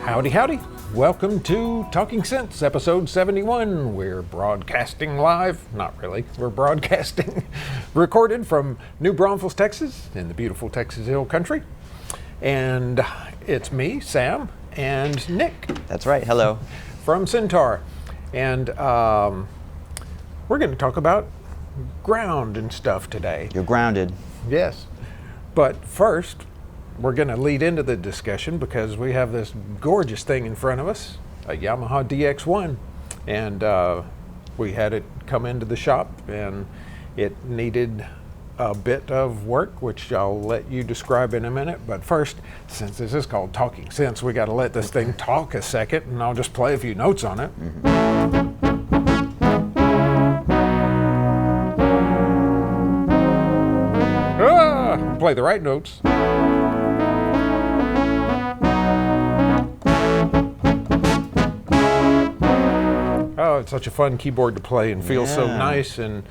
Howdy, howdy. Welcome to Talking Synths, episode 71. We're broadcasting live. Not really. We're broadcasting recorded from New Braunfels, Texas, in the beautiful Texas Hill Country. And it's me, Sam, and Nick. That's right. Hello. From Syntaur. And we're going to talk about ground and stuff today. You're grounded. Yes. But first, we're going to lead into the discussion because we have this gorgeous thing in front of us, a Yamaha DX1. And we had it come into the shop and it needed a bit of work, which I'll let you describe in a minute. But first, since this is called Talking Synths, we got to let this thing talk a second, and I'll just play a few notes on it. Play the right notes. Oh, it's such a fun keyboard to play and feels so nice, and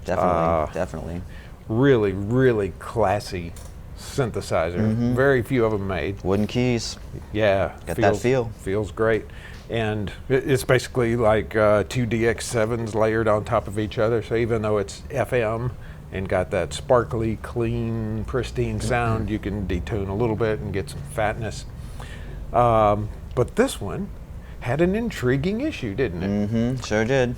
definitely. Really, really classy synthesizer. Very few of them made. Wooden keys. Yeah. Got that feel. Feels great. And it's basically like two DX7s layered on top of each other. So even though it's FM and got that sparkly, clean, pristine sound, you can detune a little bit and get some fatness. But this one had an intriguing issue, didn't it? Sure did.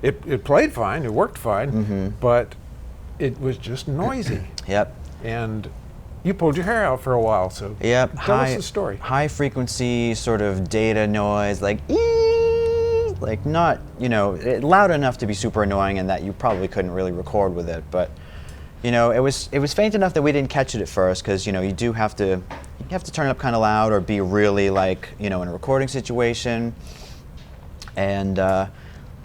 It played fine, it worked fine, but it was just noisy. Yep. And you pulled your hair out for a while, so yep. Tell us the story. High frequency sort of data noise, like ee, like not, loud enough to be super annoying and that you probably couldn't really record with it, but it was faint enough that we didn't catch it at first, because you do have to turn it up kind of loud or be really like in a recording situation. And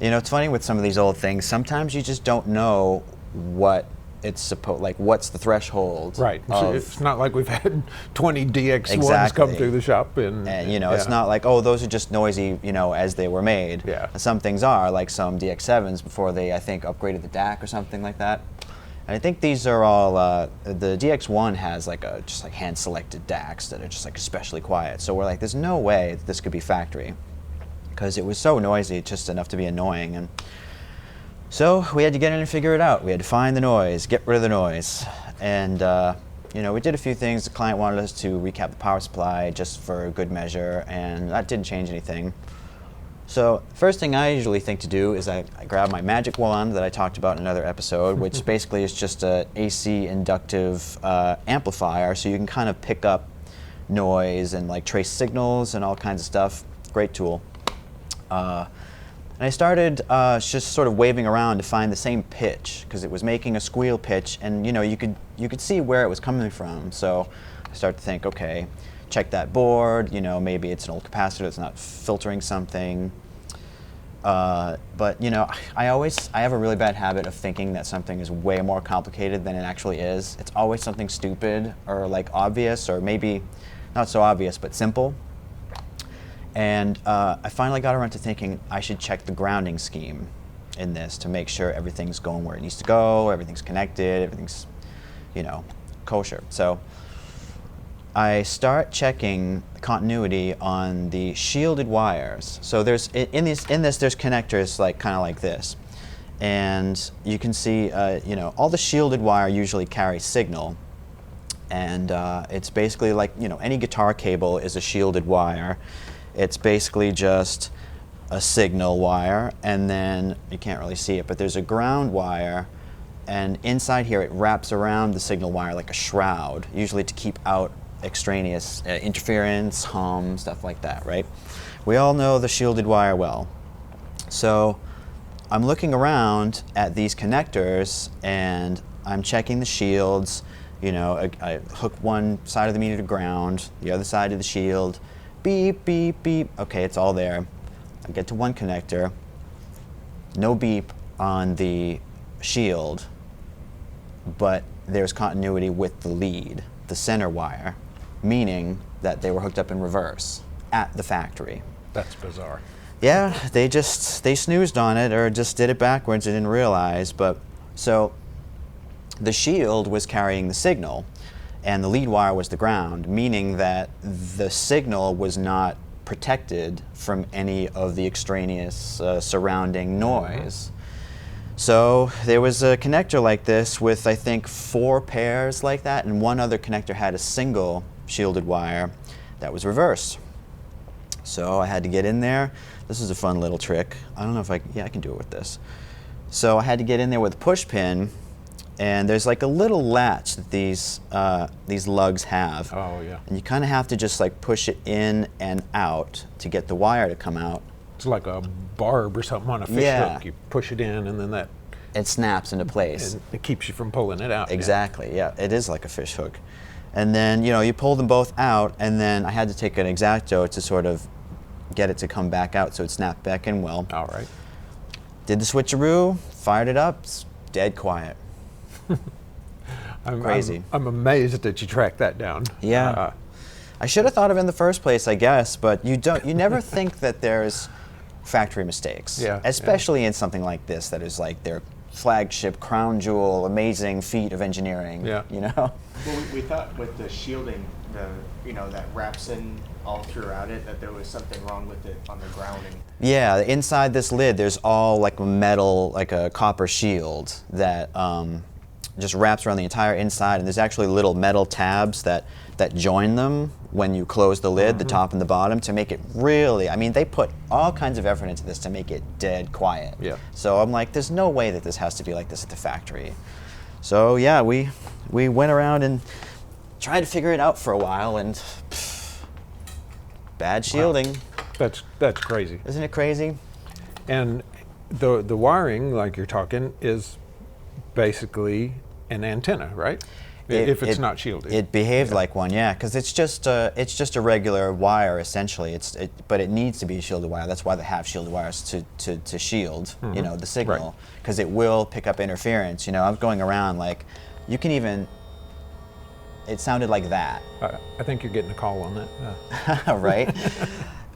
it's funny with some of these old things, sometimes you just don't know what it's supposed, what's the threshold. Right. It's not like we've had 20 DX1s come through the shop. And it's not like, oh, those are just noisy, as they were made. Yeah. Some things are, like some DX7s before they, I think, upgraded the DAC or something like that. And I think these are all, the DX1 has just hand-selected DACs that are just especially quiet. So we're like, there's no way that this could be factory, because it was so noisy, just enough to be annoying. And so we had to get in and figure it out. We had to find the noise, get rid of the noise. And we did a few things. The client wanted us to recap the power supply just for good measure, and that didn't change anything. So first thing I usually think to do is I grab my magic wand that I talked about in another episode, which basically is just an AC inductive amplifier, so you can kind of pick up noise and trace signals and all kinds of stuff. Great tool. And I started just sort of waving around to find the same pitch, because it was making a squeal pitch, and you could see where it was coming from. So I started to think, okay, check that board. Maybe it's an old capacitor that's not filtering something. But I have a really bad habit of thinking that something is way more complicated than it actually is. It's always something stupid or obvious, or maybe not so obvious but simple. And I finally got around to thinking I should check the grounding scheme in this to make sure everything's going where it needs to go, everything's connected, everything's kosher. So I start checking continuity on the shielded wires. So there's in this there's connectors kind of like this, and you can see all the shielded wire usually carries signal, and it's basically any guitar cable is a shielded wire. It's basically just a signal wire, and then you can't really see it, but there's a ground wire, and inside here it wraps around the signal wire like a shroud, usually to keep out extraneous interference, hum, stuff like that, right? We all know the shielded wire well. So I'm looking around at these connectors and I'm checking the shields. I hook one side of the meter to ground, the other side to the shield. Beep, beep, beep. Okay, it's all there. I get to one connector. No beep on the shield, but there's continuity with the lead, the center wire, meaning that they were hooked up in reverse at the factory. That's bizarre. Yeah, they snoozed on it or just did it backwards and didn't realize, but So the shield was carrying the signal, and the lead wire was the ground, meaning that the signal was not protected from any of the extraneous surrounding noise. So there was a connector like this with, I think, 4 pairs like that, and one other connector had a single shielded wire that was reverse. So I had to get in there. This is a fun little trick. I don't know if I can do it with this. So I had to get in there with a push pin, and there's like a little latch that these lugs have. Oh, yeah. And you kind of have to just like push it in and out to get the wire to come out. It's like a barb or something on a fish hook. You push it in, and then it snaps into place. And it keeps you from pulling it out. Exactly, yeah. It is like a fish hook. And then, you pull them both out, and then I had to take an X-Acto to sort of get it to come back out so it snapped back in well. All right. Did the switcheroo, fired it up, it's dead quiet. Crazy. I'm amazed that you tracked that down. Yeah. I should have thought of it in the first place, I guess, but you never think that there's factory mistakes. Yeah. Especially in something like this that is like their flagship, crown jewel, amazing feat of engineering. Yeah. Well, we thought with the shielding, that wraps in all throughout it, that there was something wrong with it on the grounding. Yeah, inside this lid, there's all like metal, like a copper shield that just wraps around the entire inside, and there's actually little metal tabs that join them when you close the lid, the top and the bottom, to make it really, they put all kinds of effort into this to make it dead quiet. Yeah. So I'm like, there's no way that this has to be like this at the factory. So yeah, we went around and tried to figure it out for a while, and bad shielding. Wow. That's crazy. Isn't it crazy? And the wiring, like you're talking, is basically an antenna, right? If it's not shielded. It behaved like one, yeah, because it's just a regular wire essentially. But it needs to be a shielded wire. That's why they have shielded wires to shield, the signal, because it will pick up interference. I'm going around like, you can even. It sounded like that. I think you're getting a call on that. Right?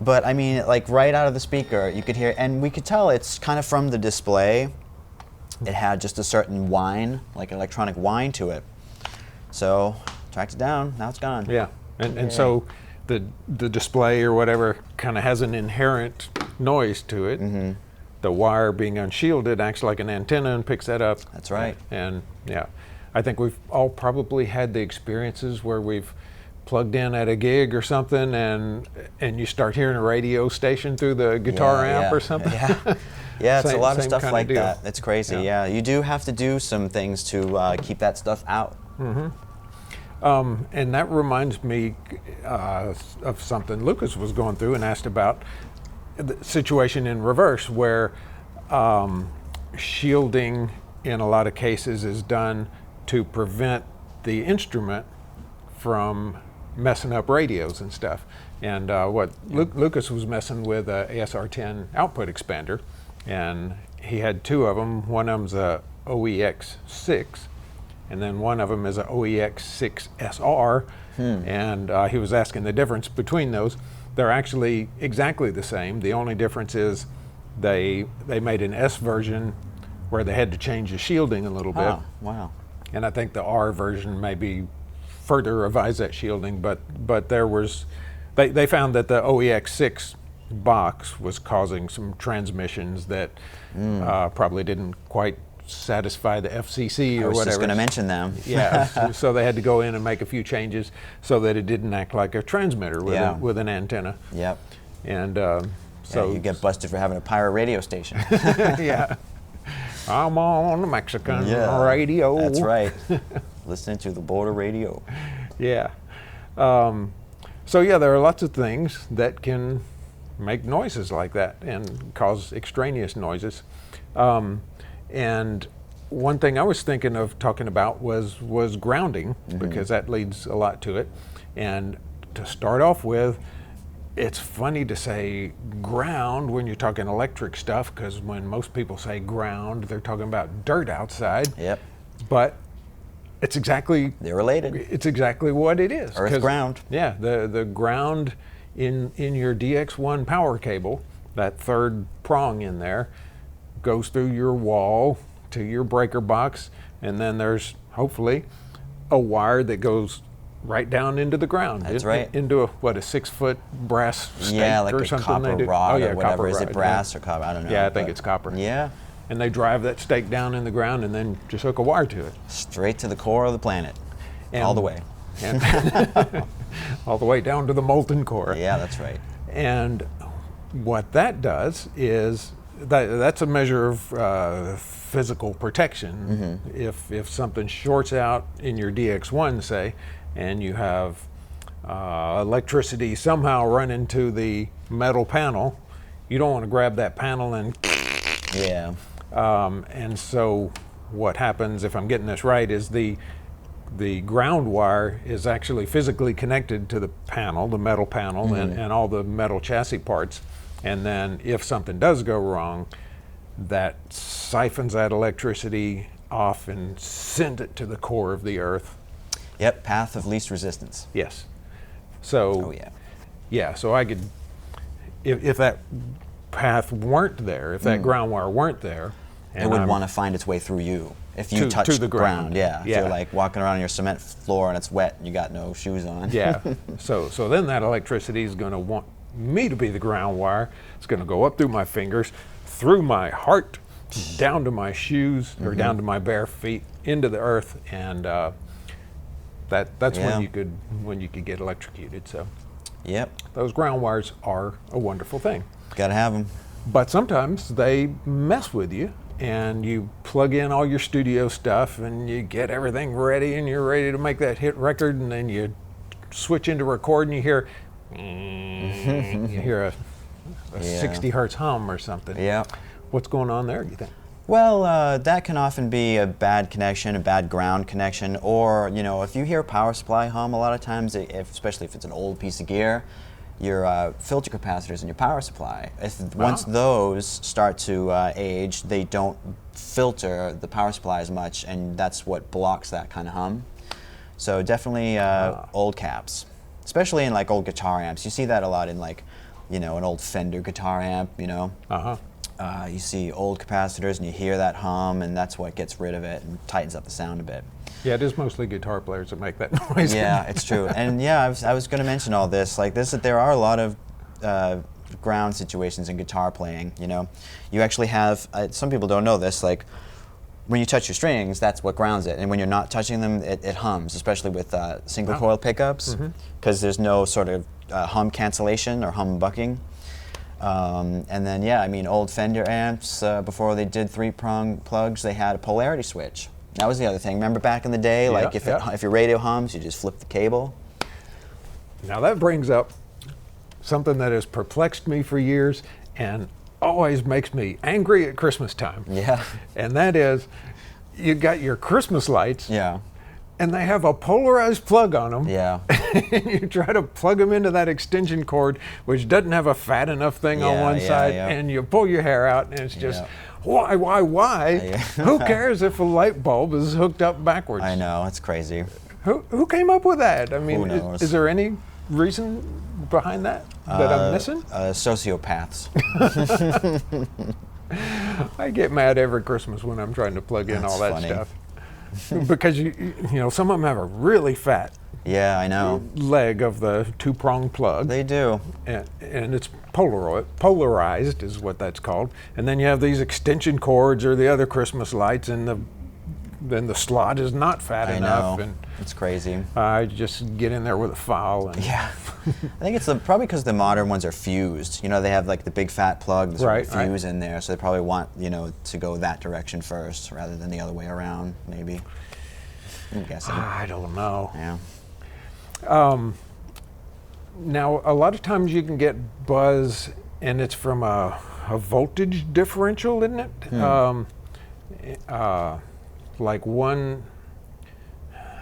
But like right out of the speaker, you could hear, and we could tell it's kind of from the display. It had just a certain whine, like an electronic whine to it. So tracked it down. Now it's gone. Yeah, and so the display or whatever kind of has an inherent noise to it. Mm-hmm. The wire being unshielded acts like an antenna and picks that up. That's right. And yeah, I think we've all probably had the experiences where we've plugged in at a gig or something, and you start hearing a radio station through the guitar amp or something. Yeah. Yeah, it's a lot of stuff like deal. that. It's crazy. Yeah, you do have to do some things to keep that stuff out. Mm-hmm. And that reminds me of something Lucas was going through and asked about the situation in reverse, where shielding in a lot of cases is done to prevent the instrument from messing up radios and stuff. And Lucas was messing with a ASR10 output expander, and he had 2 of them. One of them's a OEX6, and then one of them is a OEX6SR, and he was asking the difference between those. They're actually exactly the same. The only difference is they made an S version where they had to change the shielding a little bit. Oh, wow. And I think the R version maybe further revised that shielding, but there was, they found that the OEX6 box was causing some transmissions that probably didn't quite satisfy the FCC or whatever. I was just going to mention them. Yeah, so they had to go in and make a few changes so that it didn't act like a transmitter with an antenna. Yep. And so you get busted for having a pirate radio station. Yeah. I'm on the Mexican radio. That's right. Listening to the border radio. Yeah. So yeah, there are lots of things that can make noises like that and cause extraneous noises. And one thing I was thinking of talking about was grounding, because that leads a lot to it. And to start off with, it's funny to say ground when you're talking electric stuff, because when most people say ground, they're talking about dirt outside. Yep. But it's exactly... They're related. It's exactly what it is. Earth ground. Yeah, the ground in your DX1 power cable, that third prong in there, goes through your wall to your breaker box, and then there's hopefully a wire that goes right down into the ground. That's right. Into a 6-foot brass stake Yeah, like or a something copper they do. rod yeah, or whatever. copper Is rod, it brass or copper? I don't know. Yeah, I think but it's copper. Yeah, And they drive that stake down in the ground and then just hook a wire to it. straight to the core of the planet, And- all the way. And all the way down to the molten core. Yeah, that's right. And what that does is that's a measure of physical protection. If something shorts out in your DX1, say, and you have electricity somehow run into the metal panel, you don't want to grab that panel and Yeah. and so what happens, if I'm getting this right, is the ground wire is actually physically connected to the panel, the metal panel, and all the metal chassis parts. And then if something does go wrong, that siphons that electricity off and sends it to the core of the earth. Yep, path of least resistance. Yes. So Oh, yeah. yeah, so I could, if that path weren't there, if that ground wire weren't there, It would want to find its way through you if you To touch the ground. Yeah. If Yeah. you're like walking around on your cement floor and it's wet and you got no shoes on. Yeah. So then that electricity is going to want me to be the ground wire. It's going to go up through my fingers, through my heart, down to my shoes or down to my bare feet, into the earth, and that's Yeah. when you could get electrocuted. So Yep. those ground wires are a wonderful thing. Got to have them. But sometimes they mess with you, and you plug in all your studio stuff and you get everything ready and you're ready to make that hit record, and then you switch into record and you hear a Yeah. 60 hertz hum or something. Yeah. What's going on there, do you think? Well, that can often be a bad connection, a bad ground connection, or, you know, if you hear a power supply hum, a lot of times, especially if it's an old piece of gear, your filter capacitors in your power supply, once those start to age, they don't filter the power supply as much, and that's what blocks that kind of hum. So definitely old caps, especially in like old guitar amps. You see that a lot in like, you know, an old Fender guitar amp, you know. You see old capacitors and you hear that hum, and that's what gets rid of it and tightens up the sound a bit. Yeah, it is mostly guitar players that make that noise. Yeah, it's true. And yeah, I was going to mention all this. Like this, there are a lot of ground situations in guitar playing. You know, you actually have. Some people don't know this. Like when you touch your strings, that's what grounds it. And when you're not touching them, it hums. Especially with single coil pickups, because there's no sort of hum cancellation or hum bucking. And then yeah, I mean, old Fender amps before they did 3-prong plugs, they had a polarity switch. That was the other thing. Remember back in the day, like if your radio hums, you just flip the cable. Now that brings up something that has perplexed me for years and always makes me angry at Christmas time. Yeah. And that is, you got your Christmas lights, Yeah. and they have a polarized plug on them. Yeah. And you try to plug them into that extension cord, which doesn't have a fat enough thing on one side, and you pull your hair out, and it's just, why? Yeah. Who cares if a light bulb is hooked up backwards? I know, it's crazy. Who came up with that? I mean, Who knows? is there any reason behind that I'm missing? Sociopaths. I get mad every Christmas when I'm trying to plug in all that funny. stuff. Because you know, some of them have a really fat Yeah, I know. leg of the 2-prong plug. They do. And it's polarized is what that's called. And then you have these extension cords or the other Christmas lights, and then the slot is not fat I enough. know. And It's crazy. I just get in there with a file. And Yeah. I think it's probably because the modern ones are fused. You know, they have like the big fat plug, there's Right, a fuse in there, so they probably want, you know, to go that direction first rather than the other way around, maybe. I'm guessing. I don't know. Yeah. Now, a lot of times you can get buzz, and it's from a voltage differential, isn't it? Like one,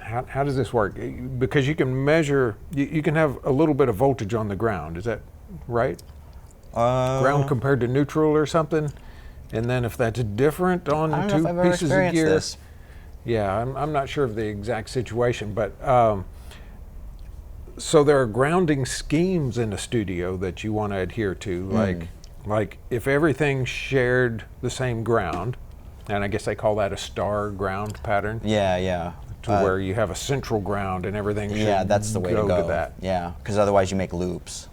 how does this work? Because you can measure, you can have a little bit of voltage on the ground, is that right? Ground compared to neutral or something? And then if that's different on I don't know if I've two ever pieces of experienced gear, this. yeah, I'm not sure of the exact situation, but so there are grounding schemes in the studio that you want to adhere to, like if everything shared the same ground, And I guess they call that a star ground pattern, Yeah, yeah. to where you have a central ground and everything should Yeah, that's the way to go. that. Yeah, because otherwise you make loops,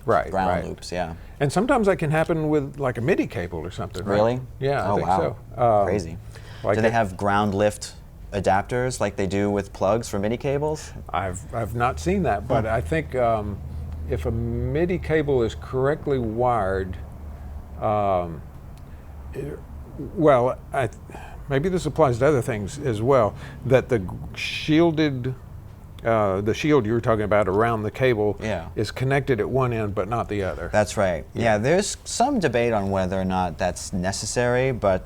Right, ground right. loops. Yeah. And sometimes that can happen with like a MIDI cable or something, right? Really? Yeah, I Oh think wow. so. Crazy. Like Do they have ground lift adapters like they do with plugs for MIDI cables? I've not seen that, but I think if a MIDI cable is correctly wired, well, maybe this applies to other things as well, that the shielded, the shield you were talking about around the cable Yeah. is connected at one end but not the other. That's right. Yeah, there's some debate on whether or not that's necessary, but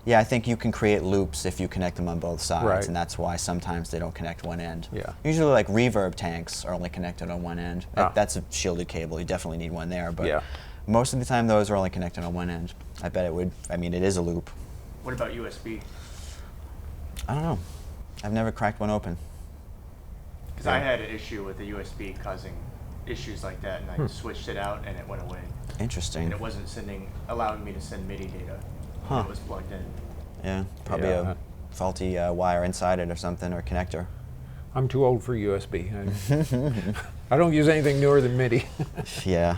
yeah, I think you can create loops if you connect them on both sides, Right. and that's why sometimes they don't connect one end. Yeah. Usually, like reverb tanks are only connected on one end. Ah. That's a shielded cable. You definitely need one there, but Yeah. most of the time those are only connected on one end. I bet it would. I mean, it is a loop. What about USB? I don't know. I've never cracked one open. Because I had an issue with the USB causing issues like that, and I switched it out, and it went away. Interesting. And it wasn't allowing me to send MIDI data when Huh. it was plugged in. Yeah, probably Yeah. a faulty wire inside it or something, or connector. I'm too old for USB. I don't use anything newer than MIDI. Yeah.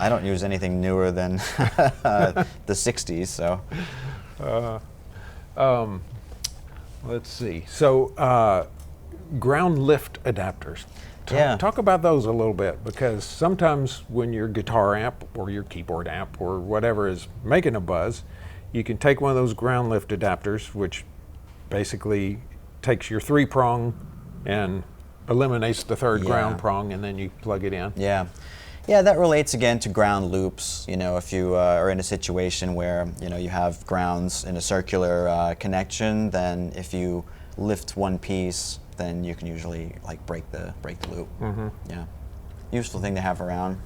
I don't use anything newer than the 60s, so. Let's see. So, ground lift adapters. Yeah. Talk about those a little bit, because sometimes when your guitar amp or your keyboard amp or whatever is making a buzz, you can take one of those ground lift adapters, which basically takes your 3-prong and eliminates the third Yeah. ground prong, and then you plug it in. Yeah. Yeah, that relates again to ground loops. You know, if you are in a situation where, you know, you have grounds in a circular connection, then if you lift one piece, then you can usually like break the loop. Mm-hmm. Yeah. Useful thing to have around.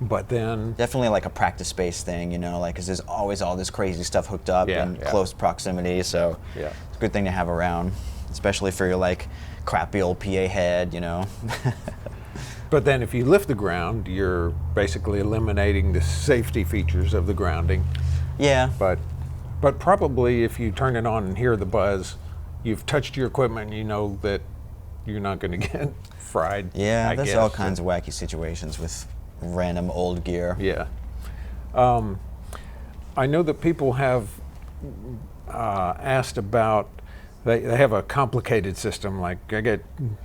But then, Definitely like a practice space thing, you know, like, 'cause there's always all this crazy stuff hooked up Yeah, in yeah. close proximity, so Yeah. it's a good thing to have around, especially for your like crappy old PA head, you know. if you lift the ground, you're basically eliminating the safety features of the grounding. Yeah. But probably if you turn it on and hear the buzz, you've touched your equipment and you know that you're not going to get fried. Yeah, I there's guess. all kinds of wacky situations with random old gear. Yeah. I know that people have asked about, they have a complicated system, like I get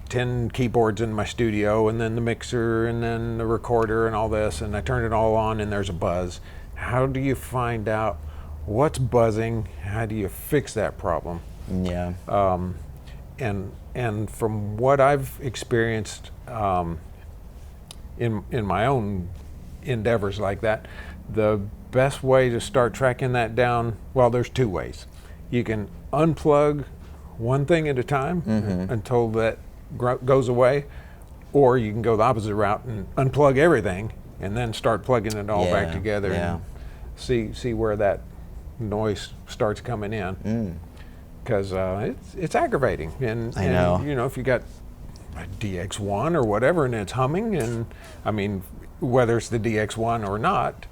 10 keyboards in my studio and then the mixer and then the recorder and all this, and I turn it all on and there's a buzz. How do you find out what's buzzing? How do you fix that problem? Yeah. And from what I've experienced in my own endeavors like that, the best way to start tracking that down, well, there's 2 ways. You can unplug one thing at a time until that goes away, or you can go the opposite route and unplug everything and then start plugging it all back Yeah, together yeah. and see where that noise starts coming in. Because it's aggravating, and I know. you know, if you got a DX1 or whatever and it's humming, and I mean, whether it's the DX1 or not,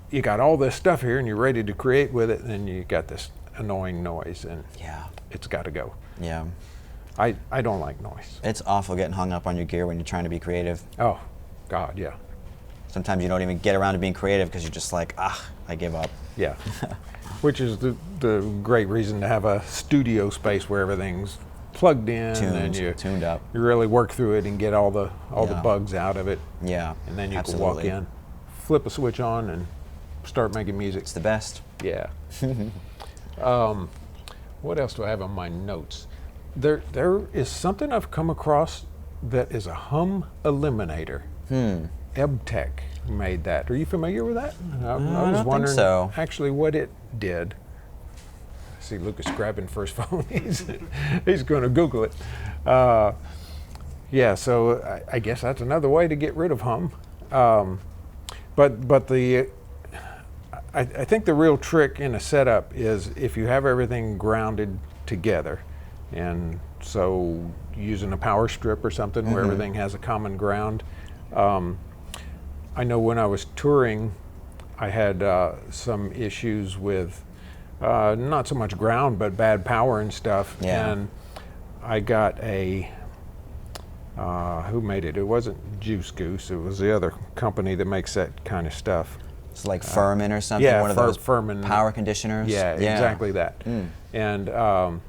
you got all this stuff here and you're ready to create with it, and then you got this annoying noise, and Yeah. it's got to go. Yeah. I don't like noise. It's awful getting hung up on your gear when you're trying to be creative. Oh, God, yeah, Sometimes you don't even get around to being creative because you're just like, I give up. yeah. Which is the great reason to have a studio space where everything's plugged in and you tuned up. You really work through it and get all the Yeah. bugs out of it. Yeah. And then you absolutely. can walk in, flip a switch on, and start making music. It's the best. Yeah. What else do I have on my notes? There is something I've come across that is a hum eliminator. EbTech made that. Are you familiar with that? I was don't think wondering so. actually what it did. I see Lucas grabbing for his phone. He's going to Google it. Yeah, so I guess that's another way to get rid of hum. But I think the real trick in a setup is if you have everything grounded together, and so using a power strip or something where everything has a common ground. I know when I was touring, I had some issues with not so much ground, but bad power and stuff. Yeah. And I got a, who made it? It wasn't Juice Goose. It was the other company that makes that kind of stuff. It's like Furman or something. Yeah, one of those Furman power conditioners. Yeah, exactly that. And that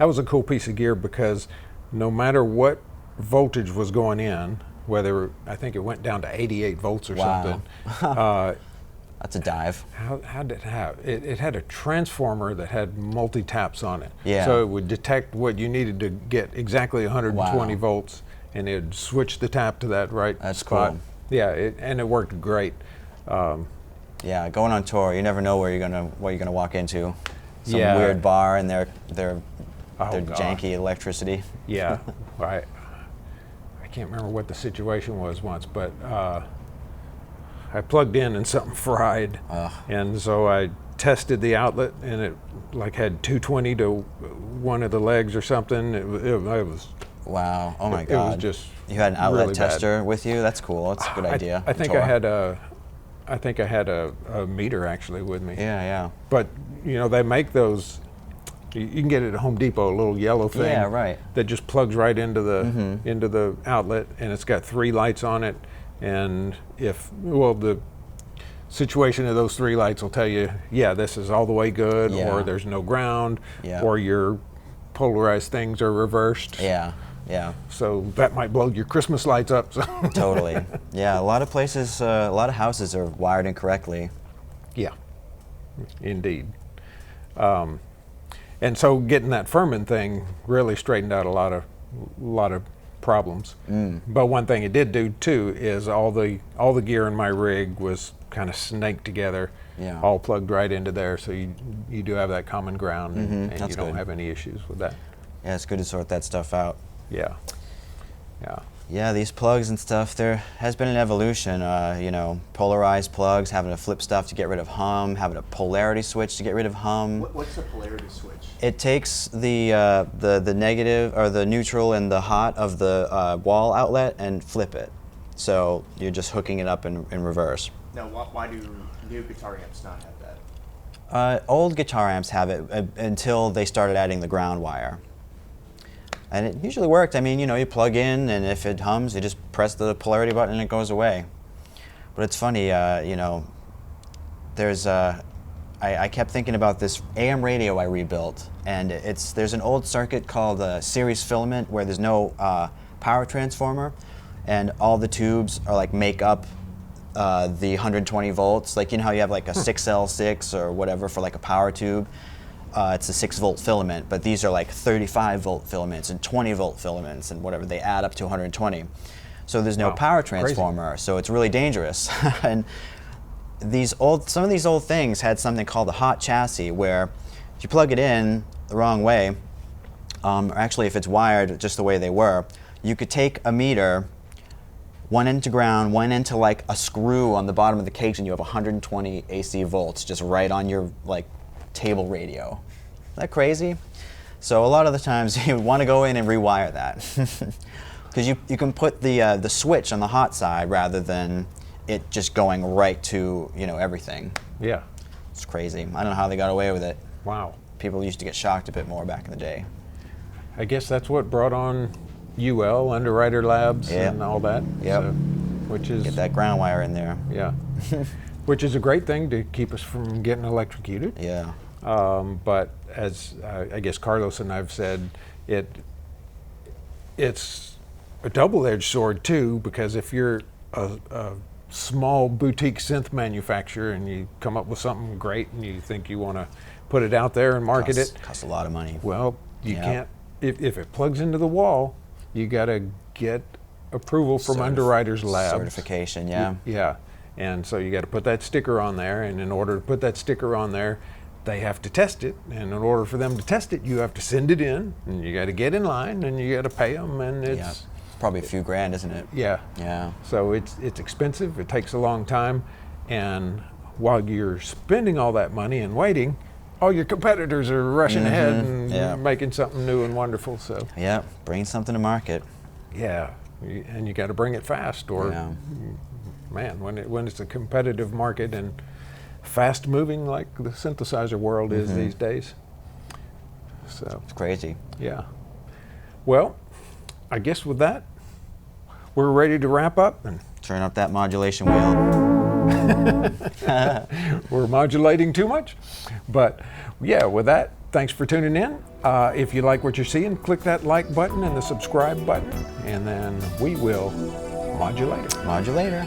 was a cool piece of gear because no matter what voltage was going in, whether I think it went down to 88 volts or Wow. something. That's a dive. How did it have? It had a transformer that had multi-taps on it. Yeah. So it would detect what you needed to get exactly 120 Wow. volts, and it would switch the tap to that right That's spot. cool. Yeah, and it worked great. Yeah, going on tour, you never know what you're gonna walk into. Some Yeah. weird bar and their Oh, God. janky electricity. Yeah, I can't remember what the situation was once, but I plugged in and something fried, and so I tested the outlet, and it like had 220 to one of the legs or something. It was Wow. Oh my it God. was just You had an outlet really bad. tester with you. That's cool. That's a good idea. I think Tour. I had a meter actually with me. Yeah, yeah. But you know they make those. You can get it at Home Depot, a little yellow thing. Yeah, right. That just plugs right into the outlet, and it's got 3 lights on it. And the situation of those 3 lights will tell you, yeah, this is all the way good, Yeah. or there's no ground, Yeah. or your polarized things are reversed. Yeah, yeah. So that might blow your Christmas lights up. So. Totally. Yeah, a lot of places, a lot of houses are wired incorrectly. Yeah, indeed. And so getting that Furman thing really straightened out a lot of problems. But one thing it did do too is all the gear in my rig was kind of snaked together, Yeah. all plugged right into there. So you do have that common ground, and That's you don't good. have any issues with that. Yeah, it's good to sort that stuff out. Yeah, yeah. Yeah, these plugs and stuff, there has been an evolution. Polarized plugs, having to flip stuff to get rid of hum, having a polarity switch to get rid of hum. What's the polarity switch? It takes the negative or the neutral and the hot of the wall outlet and flip it. So you're just hooking it up in reverse. Now, why do new guitar amps not have that? Old guitar amps have it until they started adding the ground wire. And it usually worked. I mean, you plug in, and if it hums, you just press the polarity button and it goes away. But it's funny, there's I kept thinking about this AM radio I rebuilt, and there's an old circuit called series filament where there's no power transformer, and all the tubes are like make up the 120 volts. Like, how you have like a 6L6 or whatever for like a power tube. It's a 6-volt filament, but these are like 35-volt filaments and 20-volt filaments and whatever. They add up to 120. So there's no Wow, power crazy. transformer, so it's really dangerous. And some of these old things had something called a hot chassis, where if you plug it in the wrong way, or actually if it's wired just the way they were, you could take a meter, one end to ground, one end to like a screw on the bottom of the cage, and you have 120 AC volts just right on your like table radio. Isn't that crazy? So a lot of the times you want to go in and rewire that, because you can put the switch on the hot side rather than it just going right to everything. Yeah. It's crazy. I don't know how they got away with it. Wow. People used to get shocked a bit more back in the day. I guess that's what brought on UL, Underwriter Labs, Yeah. and all that. Yep. So, which is Get that ground wire in there. yeah, which is a great thing to keep us from getting electrocuted. Yeah. But as I guess Carlos and I've said, it's a double-edged sword too, because if you're a small boutique synth manufacturer and you come up with something great and you think you want to put it out there and market it, Costs a lot of money. well, you Yeah. can't. If it plugs into the wall, you got to get approval from Underwriters Labs. Certification, yeah. Yeah, and so you got to put that sticker on there, and in order to put that sticker on there, they have to test it, and in order for them to test it, you have to send it in, and you got to get in line, and you got to pay them, and Yeah. it's It's probably a few grand, isn't it? yeah. Yeah. So it's expensive. It takes a long time, and while you're spending all that money and waiting, all your competitors are rushing ahead and Yeah. making something new and wonderful. So Yeah, bring something to market. yeah, and you got to bring it fast, or Yeah. man, when it's a competitive market and fast moving like the synthesizer world is these days. So It's crazy. yeah. Well, I guess with that, we're ready to wrap up, and Turn up that modulation wheel. we're modulating too much. But yeah, with that, thanks for tuning in. If you like what you're seeing, click that like button and the subscribe button, and then we will modulate it. Modulator.